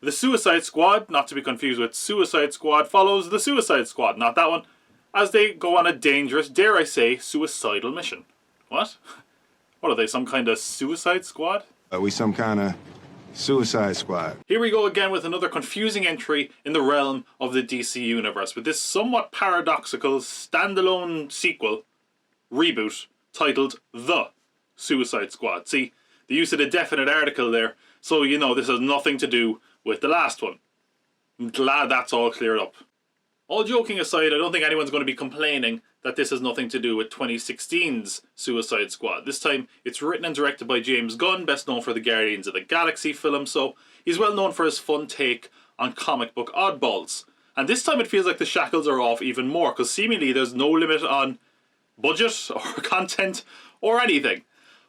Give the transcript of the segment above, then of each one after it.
The Suicide Squad, not to be confused with Suicide Squad, follows the Suicide Squad, not that one, as they go on a dangerous, dare I say, suicidal mission. What? What are they, some kind of Suicide Squad? Are we some kind of Suicide Squad? Here we go again with another confusing entry in the realm of the DC Universe, with this somewhat paradoxical standalone sequel, reboot, titled The Suicide Squad. See, the use of the definite article there, so you know this has nothing to do with the last one. I'm glad that's all cleared up. All joking aside, I don't think anyone's going to be complaining that this has nothing to do with 2016's Suicide Squad. This time, it's written and directed by James Gunn, best known for the Guardians of the Galaxy film, so he's well known for his fun take on comic book oddballs. And this time it feels like the shackles are off even more, because seemingly there's no limit on budget or content or anything.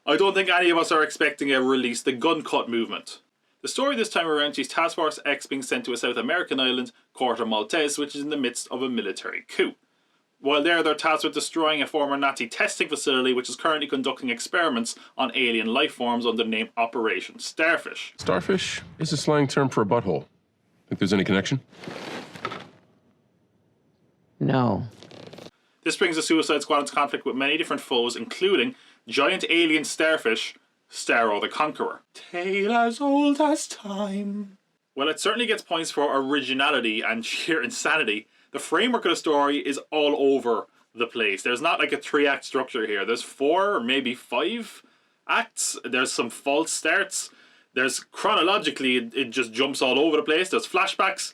I don't think any of us are expecting a release the gun cut movement. The story this time around sees Task Force X being sent to a South American island, Corto Maltese, which is in the midst of a military coup. While there, they're tasked with destroying a former Nazi testing facility which is currently conducting experiments on alien life forms under the name Operation Starfish. Starfish is a slang term for a butthole. Think there's any connection? No. This brings the Suicide Squad into conflict with many different foes, including giant alien starfish, Starro the Conqueror. Tale as old as time. Well, it certainly gets points for originality and sheer insanity. The framework of the story is all over the place. There's not like a 3-act structure here. There's 4 or maybe 5 acts. There's some false starts. There's chronologically, it just jumps all over the place. There's flashbacks.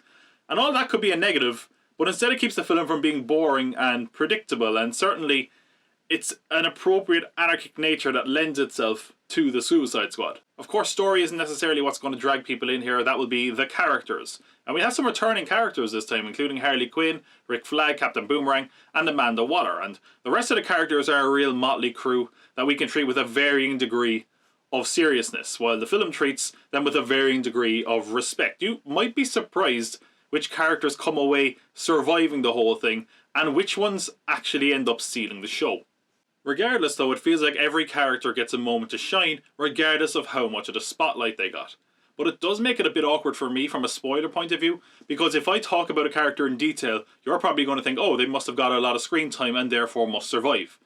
And all that could be a negative, but instead it keeps the film from being boring and predictable, and certainly it's an appropriate anarchic nature that lends itself to the Suicide Squad. Of course, story isn't necessarily what's going to drag people in here. That will be the characters. And we have some returning characters this time, including Harley Quinn, Rick Flag, Captain Boomerang, and Amanda Waller. And the rest of the characters are a real motley crew that we can treat with a varying degree of seriousness, while the film treats them with a varying degree of respect. You might be surprised which characters come away surviving the whole thing, and which ones actually end up stealing the show. Regardless though, it feels like every character gets a moment to shine, regardless of how much of the spotlight they got. But it does make it a bit awkward for me from a spoiler point of view, because if I talk about a character in detail, you're probably going to think, oh, they must have got a lot of screen time and therefore must survive.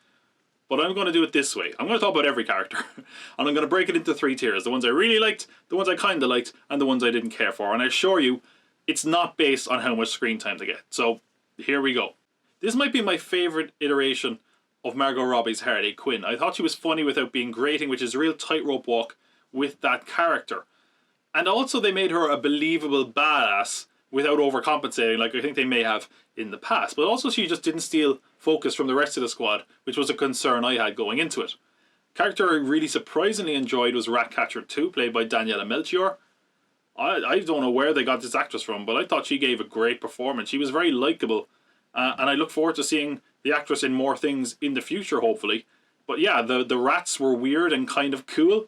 But I'm going to do it this way. I'm going to talk about every character. And I'm going to break it into 3 tiers. The ones I really liked, the ones I kind of liked, and the ones I didn't care for. And I assure you, it's not based on how much screen time they get. So, here we go. This might be my favourite iteration of Margot Robbie's Harley Quinn. I thought she was funny without being grating, which is a real tightrope walk with that character. And also they made her a believable badass without overcompensating like I think they may have in the past. But also she just didn't steal focus from the rest of the squad, which was a concern I had going into it. Character I really surprisingly enjoyed was Ratcatcher 2, played by Daniela Melchior. I don't know where they got this actress from, but I thought she gave a great performance. She was very likeable, and I look forward to seeing the actress in more things in the future, hopefully. But yeah, the rats were weird and kind of cool,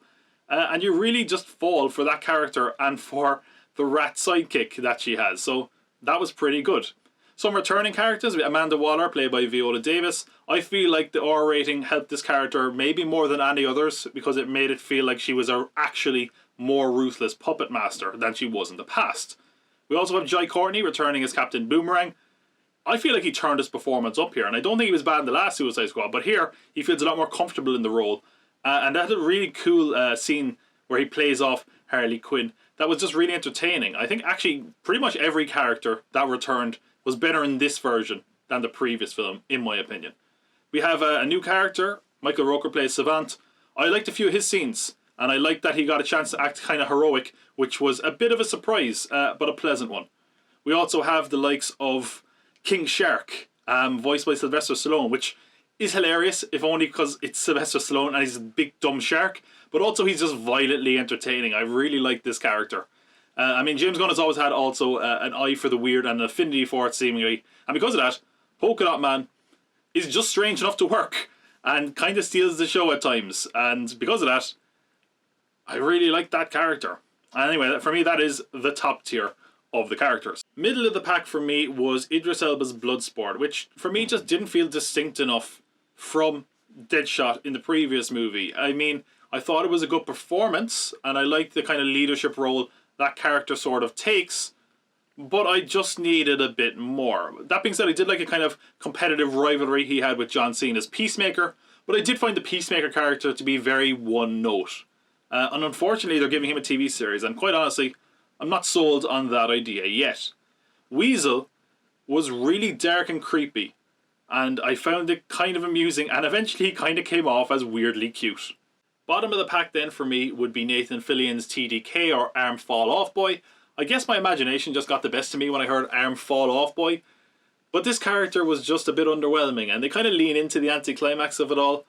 and you really just fall for that character and for the rat sidekick that she has, so that was pretty good. Some returning characters, Amanda Waller, played by Viola Davis. I feel like the R rating helped this character maybe more than any others, because it made it feel like she was actually more ruthless puppet master than she was in the past. We also have Jai Courtney returning as Captain Boomerang. I feel like he turned his performance up here, and I don't think he was bad in the last Suicide Squad, but here he feels a lot more comfortable in the role. And that's a really cool scene where he plays off Harley Quinn. That was just really entertaining. I think actually pretty much every character that returned was better in this version than the previous film, in my opinion. We have a new character. Michael Rooker plays Savant. I liked a few of his scenes, and I liked that he got a chance to act kind of heroic, which was a bit of a surprise, but a pleasant one. We also have the likes of King Shark, voiced by Sylvester Stallone, which is hilarious, if only because it's Sylvester Stallone and he's a big dumb shark, but also he's just violently entertaining. I really like this character. I mean, James Gunn has always had also an eye for the weird and an affinity for it, seemingly, and because of that, Polka Dot Man is just strange enough to work and kind of steals the show at times, and because of that, I really like that character. Anyway, for me, that is the top tier of the characters. Middle of the pack for me was Idris Elba's Bloodsport, which for me just didn't feel distinct enough from Deadshot in the previous movie. I mean, I thought it was a good performance, and I liked the kind of leadership role that character sort of takes, but I just needed a bit more. That being said, I did like a kind of competitive rivalry he had with John Cena's Peacemaker, but I did find the Peacemaker character to be very one-note. And unfortunately, they're giving him a TV series, and quite honestly, I'm not sold on that idea yet. Weasel was really dark and creepy, and I found it kind of amusing, and eventually kind of came off as weirdly cute. Bottom of the pack then for me would be Nathan Fillion's TDK, or Arm Fall Off Boy. I guess my imagination just got the best of me when I heard Arm Fall Off Boy, but this character was just a bit underwhelming, and they kind of lean into the anticlimax of it all,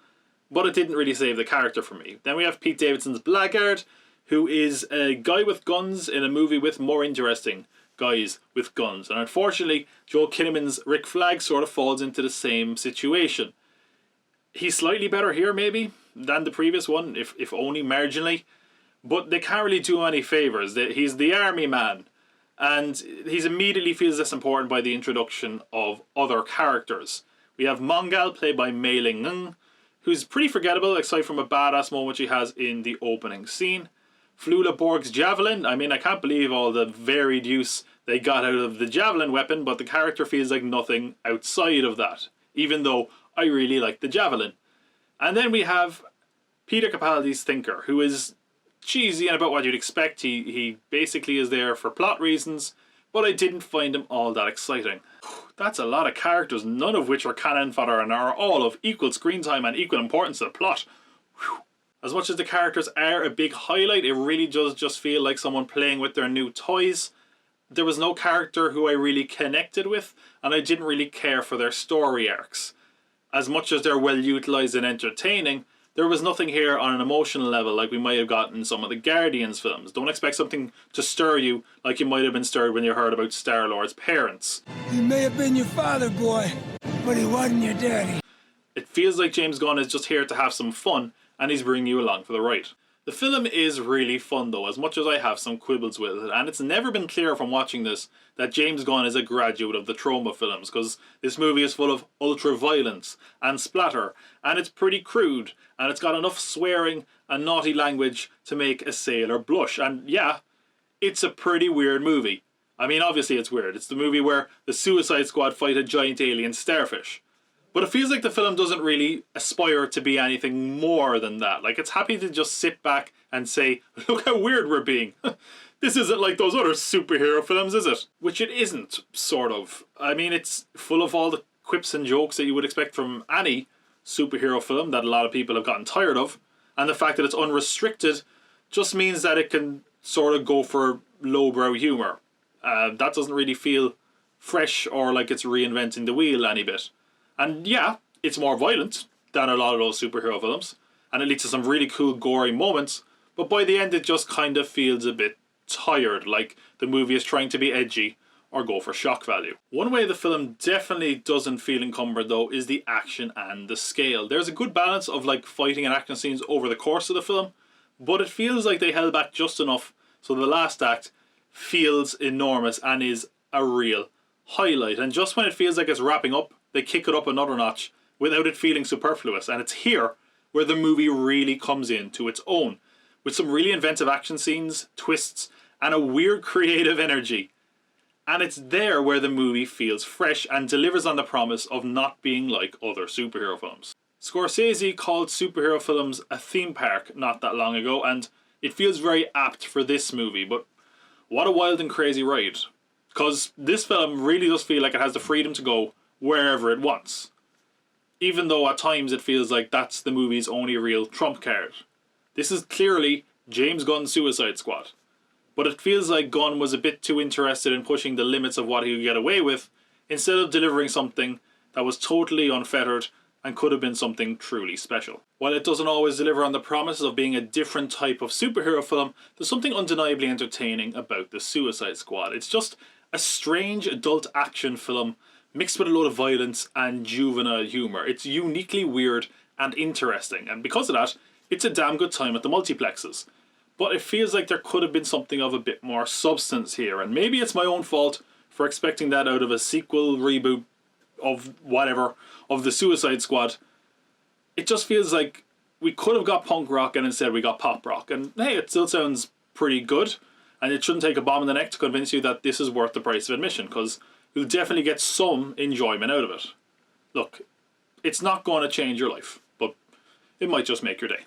but it didn't really save the character for me. Then we have Pete Davidson's Blackguard, who is a guy with guns in a movie with more interesting guys with guns, and unfortunately Joel Kinnaman's Rick Flag sort of falls into the same situation. He's slightly better here maybe than the previous one, if only marginally, but they can't really do him any favours. He's the army man, and he immediately feels less important by the introduction of other characters. We have Mongal, played by Mei Ling Ng, who's pretty forgettable aside from a badass moment she has in the opening scene. Flula Borg's Javelin, I mean, I can't believe all the varied use they got out of the Javelin weapon, but the character feels like nothing outside of that, even though I really like the Javelin. And then we have Peter Capaldi's Thinker, who is cheesy and about what you'd expect. He basically is there for plot reasons, but I didn't find him all that exciting. That's a lot of characters, none of which are canon fodder and are all of equal screen time and equal importance to the plot. Whew. As much as the characters are a big highlight, it really does just feel like someone playing with their new toys. There was no character who I really connected with, and I didn't really care for their story arcs. As much as they're well utilised and entertaining, there was nothing here on an emotional level like we might have gotten in some of the Guardians films. Don't expect something to stir you like you might have been stirred when you heard about Star-Lord's parents. He may have been your father, boy, but he wasn't your daddy. It feels like James Gunn is just here to have some fun, and he's bringing you along for the ride. The film is really fun though, as much as I have some quibbles with it, and it's never been clear from watching this that James Gunn is a graduate of the trauma films, because this movie is full of ultra-violence and splatter, and it's pretty crude, and it's got enough swearing and naughty language to make a sailor blush, and yeah, it's a pretty weird movie. I mean, obviously it's weird. It's the movie where the Suicide Squad fight a giant alien starfish. But it feels like the film doesn't really aspire to be anything more than that. Like, it's happy to just sit back and say, look how weird we're being. This isn't like those other superhero films, is it? Which it isn't, sort of. I mean, it's full of all the quips and jokes that you would expect from any superhero film that a lot of people have gotten tired of. And the fact that it's unrestricted just means that it can sort of go for lowbrow humour. That doesn't really feel fresh or like it's reinventing the wheel any bit. And yeah, it's more violent than a lot of those superhero films, and it leads to some really cool gory moments, but by the end it just kind of feels a bit tired, like the movie is trying to be edgy or go for shock value. One way the film definitely doesn't feel encumbered though is the action and the scale. There's a good balance of like fighting and action scenes over the course of the film, but it feels like they held back just enough so the last act feels enormous and is a real highlight. And just when it feels like it's wrapping up, they kick it up another notch without it feeling superfluous, and it's here where the movie really comes into its own, with some really inventive action scenes, twists, and a weird creative energy. And it's there where the movie feels fresh and delivers on the promise of not being like other superhero films. Scorsese called superhero films a theme park not that long ago, and it feels very apt for this movie, but what a wild and crazy ride. Because this film really does feel like it has the freedom to go wherever it wants, even though at times it feels like that's the movie's only real trump card. This is clearly James Gunn's Suicide Squad, but it feels like Gunn was a bit too interested in pushing the limits of what he could get away with, instead of delivering something that was totally unfettered and could have been something truly special. While it doesn't always deliver on the promises of being a different type of superhero film, there's something undeniably entertaining about the Suicide Squad. It's just a strange adult action film mixed with a lot of violence and juvenile humour. It's uniquely weird and interesting, and because of that, it's a damn good time at the multiplexes. But it feels like there could have been something of a bit more substance here, and maybe it's my own fault for expecting that out of a sequel, reboot, of whatever, of the Suicide Squad. It just feels like we could have got punk rock and instead we got pop rock, and hey, it still sounds pretty good. And it shouldn't take a bomb in the neck to convince you that this is worth the price of admission, because you'll definitely get some enjoyment out of it. Look, it's not going to change your life, but it might just make your day.